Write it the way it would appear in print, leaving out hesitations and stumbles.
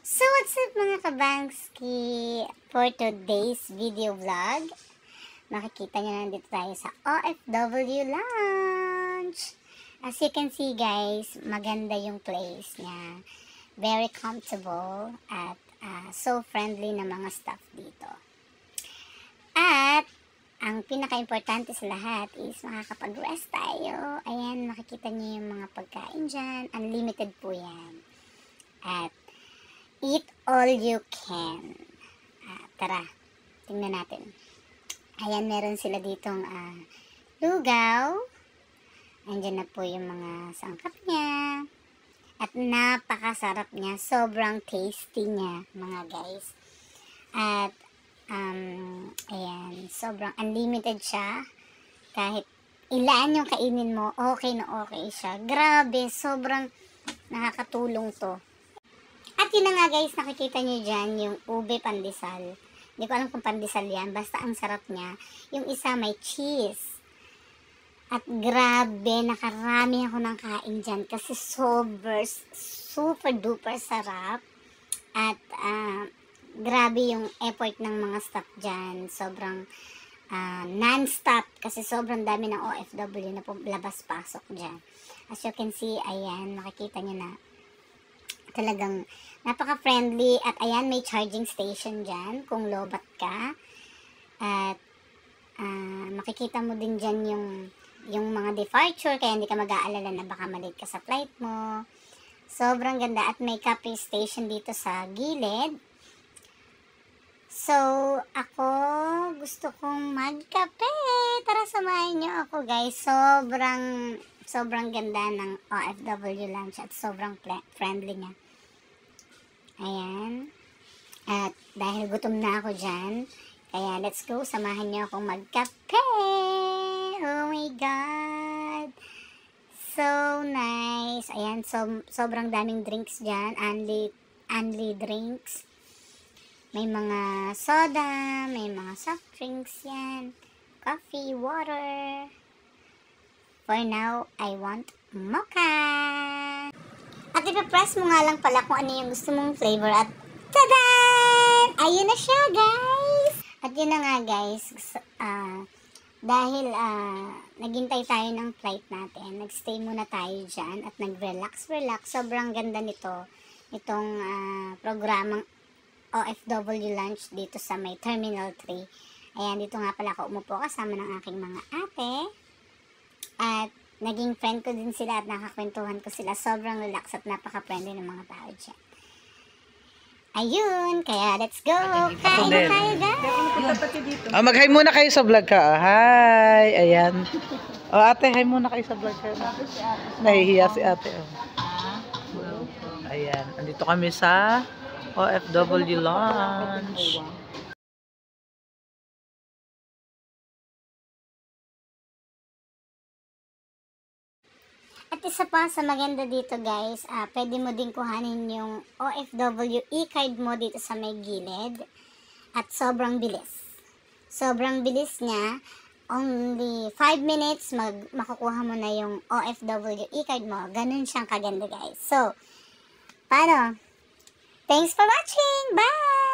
So what's up mga kabangski? For today's video vlog, makikita nyo na nandito tayo sa OFW Lounge. As you can see guys, maganda yung place niya. Very comfortable at so friendly na mga staff dito. At ang pinaka-importante sa lahat is makakapag-rest tayo. Ayan, makikita nyo yung mga pagkain dyan. Unlimited po yan. At eat all you can. Tara, tingnan natin. Ayan, meron sila ditong lugaw. Andyan na po yung mga sangkap niya. At napakasarap niya. Sobrang tasty niya, mga guys. At, ayan, sobrang unlimited siya. Kahit ilan yung kainin mo, okay na okay siya. Grabe, sobrang nakakatulong to. At yun na nga guys, nakikita nyo dyan yung ube pandesal. Hindi ko alam kung pandesal yan, basta ang sarap niya. Yung isa may cheese. At grabe, nakarami ako ng kain dyan kasi super duper sarap. At grabe yung effort ng mga staff dyan. Sobrang non-stop kasi sobrang dami ng OFW na labas-pasok dyan. As you can see, ayan, makikita nyo na talagang napaka-friendly. At ayan, may charging station dyan kung lobat ka. At makikita mo din dyan yung mga departure, kaya hindi ka mag-aalala na baka malate ka sa flight mo. Sobrang ganda. At may cafe station dito sa gilid. So, ako gusto kong magkape. Tara, samahan nyo ako guys. Sobrang ganda ng OFW Lounge at sobrang friendly niya. Ayan. At dahil gutom na ako dyan, kaya let's go, samahan niyo akong magkape. Oh my God. So nice. Ayan, sobrang daming drinks dyan. Only drinks. May mga soda, may mga soft drinks yan. Coffee, water. For now, I want mocha. At ipapress mo nga lang pala kung ano yung gusto mong flavor at tadan! Ayun na siya, guys! At yun na nga, guys. Dahil naghintay tayo ng flight natin, nagstay muna tayo dyan at nag-relax. Sobrang ganda nito. Itong programang OFW Lunch dito sa may Terminal 3. Ayan, dito nga pala ako umupo kasama ng aking mga ate. At naging friend ko din sila at nakakwentuhan ko sila. Sobrang relax at napaka-friendly ng mga tao dyan. Ayun, kaya let's go. Kain na tayo, guys. Mag-hi muna kayo sa vlog ka. Hi, ayan. Ate, hi muna kayo sa vlog ka. Nahihiya si ate. Ayan, andito kami sa OFW Lounge. At isa pa sa maganda dito guys, pwede mo din kuhanin yung OFW e-card mo dito sa may gilid. At sobrang bilis. Sobrang bilis niya. Only 5 minutes makukuha mo na yung OFW e-card mo. Ganun siyang kaganda guys. So, paano? Thanks for watching! Bye!